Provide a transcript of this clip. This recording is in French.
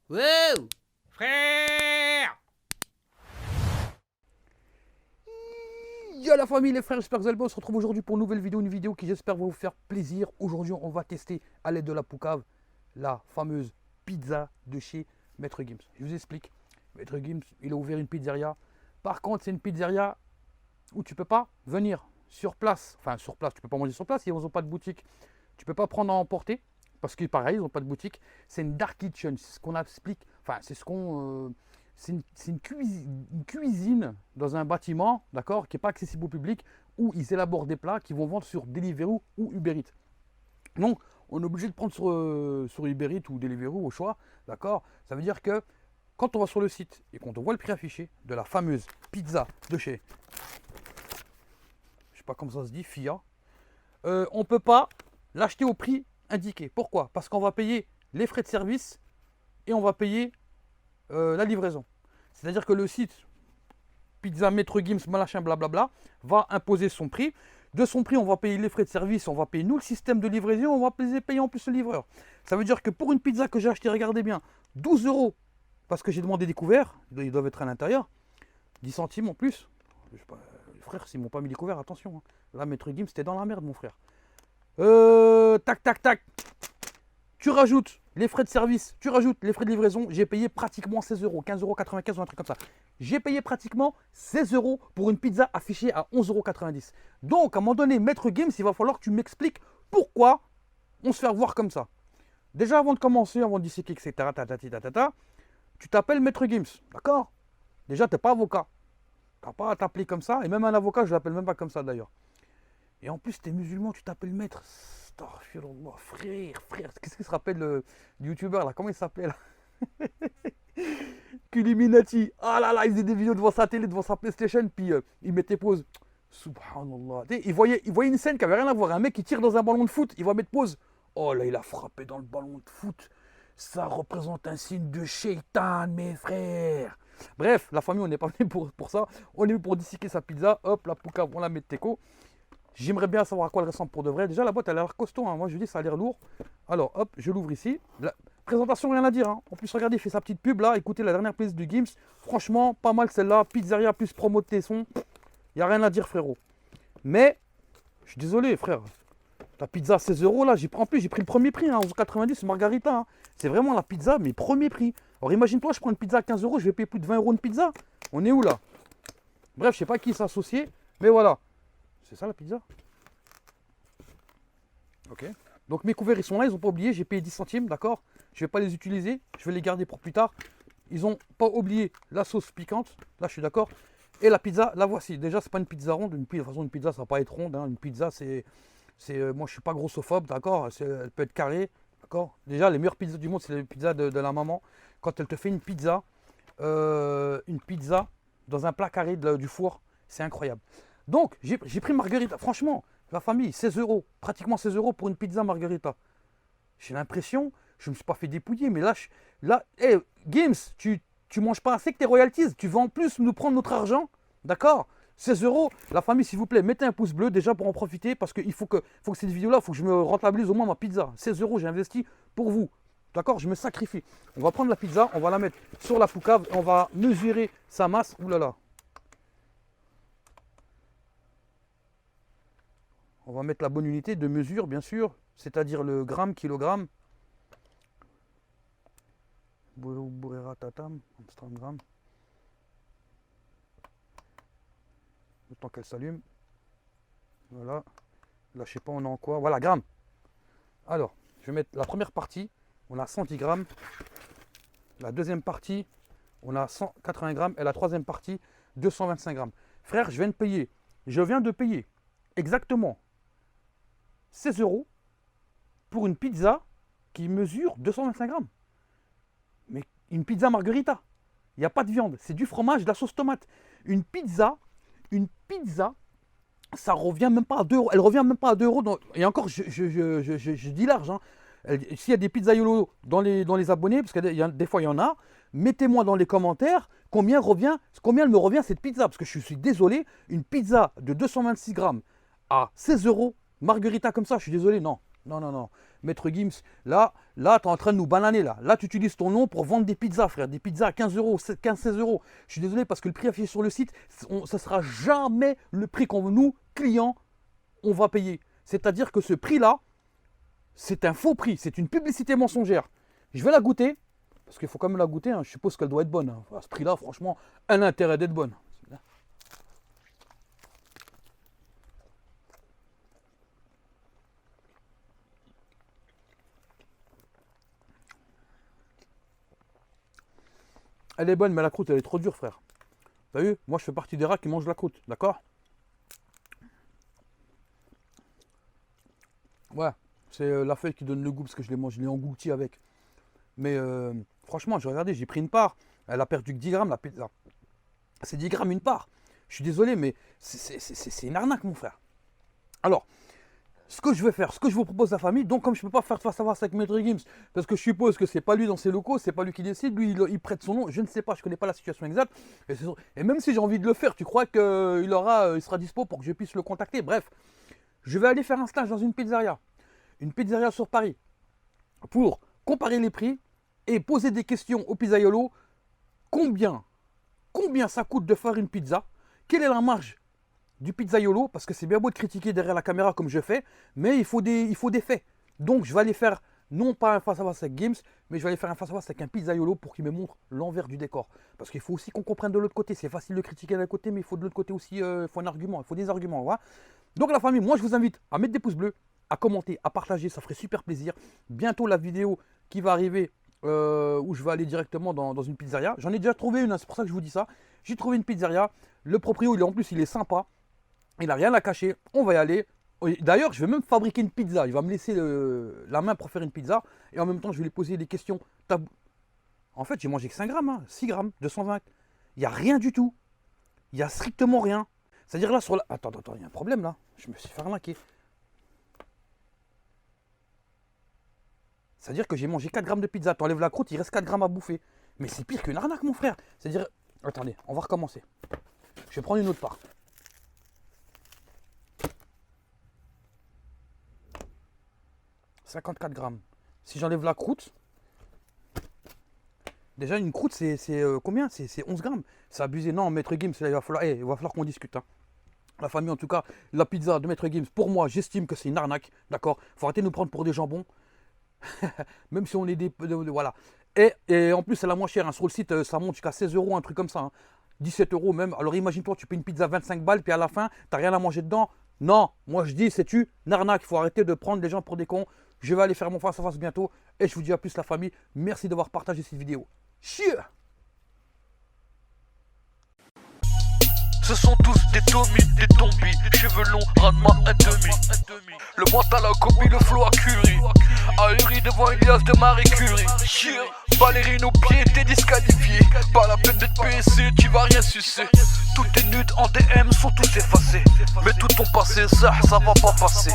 Wow, frère! Yo la famille, les frères, j'espère que vous allez bien. On se retrouve aujourd'hui pour une nouvelle vidéo, une vidéo qui j'espère va vous faire plaisir. Aujourd'hui, on va tester à l'aide de la poucave la fameuse pizza de chez Maître Gims. Je vous explique. Maître Gims, il a ouvert une pizzeria. Par contre, c'est une pizzeria où tu peux pas venir sur place. Enfin, sur place, tu peux pas manger sur place, ils n'ont pas de boutique. Tu peux pas prendre à emporter parce que pareil, ils n'ont pas de boutique. C'est une dark kitchen, c'est ce qu'on explique. Enfin, c'est ce qu'on c'est une cuisine dans un bâtiment, d'accord, qui n'est pas accessible au public, où ils élaborent des plats qu'ils vont vendre sur Deliveroo ou Uber Eats. Donc, on est obligé de prendre sur Uber Eats ou Deliveroo au choix, d'accord. Ça veut dire que quand on va sur le site et qu'on voit le prix affiché de la fameuse pizza de chez, je sais pas comment ça se dit, FIA, on ne peut pas l'acheter au prix indiqué. Pourquoi? Parce qu'on va payer les frais de service et on va payer la livraison. C'est-à-dire que le site Pizza Maître Gims, machin, blablabla, va imposer son prix. De son prix, on va payer les frais de service, on va payer nous le système de livraison, on va payer en plus le livreur. Ça veut dire que pour une pizza que j'ai achetée, regardez bien, 12 euros, parce que j'ai demandé des couverts, ils doivent être à l'intérieur, 10 centimes en plus. Je sais pas, les frères, s'ils m'ont pas mis les couverts, attention. Hein. Là, Maître Gims, c'était dans la merde, mon frère. Tac, tac, tac. Tu rajoutes les frais de service, tu rajoutes les frais de livraison, j'ai payé pratiquement 16 euros, 15,95 € ou un truc comme ça. J'ai payé pratiquement 16 euros pour une pizza affichée à 11,90 €. Donc, à un moment donné, Maître Gims, il va falloir que tu m'expliques pourquoi on se fait voir comme ça. Déjà, avant de commencer, avant de disséquer, etc., tu t'appelles Maître Gims, d'accord? Déjà, tu n'es pas avocat. Tu n'as pas à t'appeler comme ça, et même un avocat, je ne l'appelle même pas comme ça d'ailleurs. Et en plus, tu es musulman, tu t'appelles Maître. Astaghfirullah, frère, qu'est-ce qu'il se rappelle le youtubeur là? Comment il s'appelait là? Qu'Illuminati. Ah là là, il faisait des vidéos devant sa télé, devant sa PlayStation, puis il mettait pause. Subhanallah. Il voyait une scène qui avait rien à voir. Un mec qui tire dans un ballon de foot, il va mettre pause. Oh là, il a frappé dans le ballon de foot. Ça représente un signe de shaitan, mes frères. Bref, la famille, on n'est pas venu pour ça. On est venu pour disséquer sa pizza. Hop, la poucave, on la met de teco. J'aimerais bien savoir à quoi elle ressemble pour de vrai. Déjà, la boîte, elle a l'air costaud. Hein. Moi, je dis, ça a l'air lourd. Alors, hop, je l'ouvre ici. La présentation, rien à dire. Hein. En plus, regardez, il fait sa petite pub là. Écoutez la dernière pièce du Gims. Franchement, pas mal celle-là. Pizzeria plus promo de Tesson. Il n'y a rien à dire, frérot. Mais, je suis désolé, frère. La pizza 16 euros là. En plus, j'ai pris le premier prix. Hein, 11,90 margarita. Hein. C'est vraiment la pizza, mais premier prix. Alors, imagine-toi, je prends une pizza à 15 euros. Je vais payer plus de 20 euros une pizza. On est où là? Bref, je sais pas qui s'associer. Mais voilà. C'est ça la pizza? Ok. Donc mes couverts ils sont là, ils n'ont pas oublié, j'ai payé 10 centimes, d'accord. Je ne vais pas les utiliser, je vais les garder pour plus tard. Ils n'ont pas oublié la sauce piquante, là je suis d'accord. Et la pizza, la voici. Déjà c'est pas une pizza ronde, de toute façon une pizza ça va pas être ronde. Hein. Une pizza moi je suis pas grossophobe, d'accord. Elle peut être carrée, d'accord. Déjà les meilleures pizzas du monde c'est les pizzas de la maman. Quand elle te fait une pizza dans un plat carré du four, c'est incroyable. Donc, j'ai pris margarita. Franchement, la famille, 16 euros. Pratiquement 16 euros pour une pizza margarita. J'ai l'impression, je ne me suis pas fait dépouiller, mais là, hey, Gims, tu manges pas assez que tes royalties. Tu vas en plus nous prendre notre argent. D'accord? 16 euros. La famille, s'il vous plaît, mettez un pouce bleu déjà pour en profiter. Parce qu'il faut que cette vidéo-là, il faut que je me rentabilise au moins ma pizza. 16 euros, j'ai investi pour vous. D'accord? Je me sacrifie. On va prendre la pizza, on va la mettre sur la poucave, on va mesurer sa masse. Ouh là là. On va mettre la bonne unité de mesure, bien sûr, c'est-à-dire le gramme, kilogramme. Bourrera tatam, Amsterdam. Le temps qu'elle s'allume. Voilà. Là, je sais pas, on est en quoi. Voilà, gramme. Alors, je vais mettre la première partie, on a 110 grammes. La deuxième partie, on a 180 grammes. Et la troisième partie, 225 grammes. Frère, je viens de payer exactement 16 euros pour une pizza qui mesure 225 grammes. Mais une pizza margarita. Il n'y a pas de viande, c'est du fromage, de la sauce tomate. Une pizza, ça revient même pas à 2 euros. Elle revient même pas à 2 euros. Et encore, je dis large. Hein. S'il y a des pizzaiolo dans les abonnés, parce que des fois il y en a, mettez-moi dans les commentaires combien elle me revient cette pizza. Parce que je suis désolé, une pizza de 226 grammes à 16 euros, margarita comme ça, je suis désolé, non. Non, non, non. Maître Gims, là, tu es en train de nous bananer, là. Là, tu utilises ton nom pour vendre des pizzas, frère. Des pizzas à 15 euros, 15-16 euros. Je suis désolé parce que le prix affiché sur le site, ça ne sera jamais le prix qu'on nous, clients, on va payer. C'est-à-dire que ce prix-là, c'est un faux prix. C'est une publicité mensongère. Je vais la goûter. Parce qu'il faut quand même la goûter. Hein. Je suppose qu'elle doit être bonne. Hein. À ce prix-là, franchement, elle a intérêt d'être bonne. Elle est bonne, mais la croûte, elle est trop dure, frère. T'as vu? Moi, je fais partie des rats qui mangent la croûte, d'accord? Ouais, c'est la feuille qui donne le goût, parce que je l'ai englouti avec. Mais franchement, j'ai regardé, j'ai pris une part. Elle a perdu que 10 grammes, la pizza. C'est 10 grammes une part. Je suis désolé, mais c'est une arnaque, mon frère. Alors, ce que je vais faire, ce que je vous propose la famille, donc comme je ne peux pas faire face à face avec Maître Gims, parce que je suppose que c'est pas lui dans ses locaux, c'est pas lui qui décide, lui il prête son nom, je ne sais pas, je ne connais pas la situation exacte, et même si j'ai envie de le faire, tu crois qu'il il sera dispo pour que je puisse le contacter? Bref, je vais aller faire un stage dans une pizzeria sur Paris, pour comparer les prix et poser des questions au pizzaiolo. Combien ça coûte de faire une pizza? Quelle est la marge du pizzaiolo? Parce que c'est bien beau de critiquer derrière la caméra comme je fais, mais il faut des faits. Donc je vais aller faire non pas un face-à-face avec Gims, mais je vais aller faire un face-à-face avec un pizzaiolo pour qu'il me montre l'envers du décor. Parce qu'il faut aussi qu'on comprenne de l'autre côté. C'est facile de critiquer d'un côté, mais il faut de l'autre côté aussi, il faut un argument, il faut des arguments. Voilà. Donc la famille, moi je vous invite à mettre des pouces bleus, à commenter, à partager, ça ferait super plaisir. Bientôt la vidéo qui va arriver où je vais aller directement dans une pizzeria. J'en ai déjà trouvé une, hein, c'est pour ça que je vous dis ça. J'ai trouvé une pizzeria. Le proprio, en plus, il est sympa. Il n'a rien à cacher. On va y aller. D'ailleurs, je vais même fabriquer une pizza. Il va me laisser la main pour faire une pizza. Et en même temps, je vais lui poser des questions. En fait, j'ai mangé que 5 grammes, hein, 6 grammes, 220. Il n'y a rien du tout. Il n'y a strictement rien. C'est-à-dire là, sur la... Attends, il y a un problème là. Je me suis fait arnaquer. C'est-à-dire que j'ai mangé 4 grammes de pizza. Tu enlèves la croûte, il reste 4 grammes à bouffer. Mais c'est pire qu'une arnaque, mon frère. C'est-à-dire... Attendez, on va recommencer. Je vais prendre une autre part. « 54 grammes. Si j'enlève la croûte, déjà une croûte c'est combien? C'est 11 grammes. C'est abusé. Non, Maître Gims, là, il va falloir qu'on discute. Hein. La famille, en tout cas, la pizza de Maître Gims, pour moi, j'estime que c'est une arnaque. D'accord? Faut arrêter de nous prendre pour des jambons. Même si on est voilà. Et en plus, c'est la moins chère. Hein. Sur le site, ça monte jusqu'à 16 euros, un truc comme ça. Hein. 17 euros même. Alors imagine-toi, tu payes une pizza 25 balles, puis à la fin, t'as rien à manger dedans. Non, moi je dis, c'est une arnaque. Il faut arrêter de prendre les gens pour des cons. Je vais aller faire mon face-à-face bientôt. Et je vous dis à plus la famille. Merci d'avoir partagé cette vidéo. Cheers! Ce sont tous des tomis, des tombis, cheveux longs, rendement un demi. Le mental a copie, le flow a curie. Ahuri devant une liasse de Marie Curie. Cheer, ballerine aux pieds, t'es disqualifié. Pas la peine d'être PSC, tu vas rien sucer. Toutes tes nudes en DM sont tous effacées. Mais tout ton passé, ça va pas passer.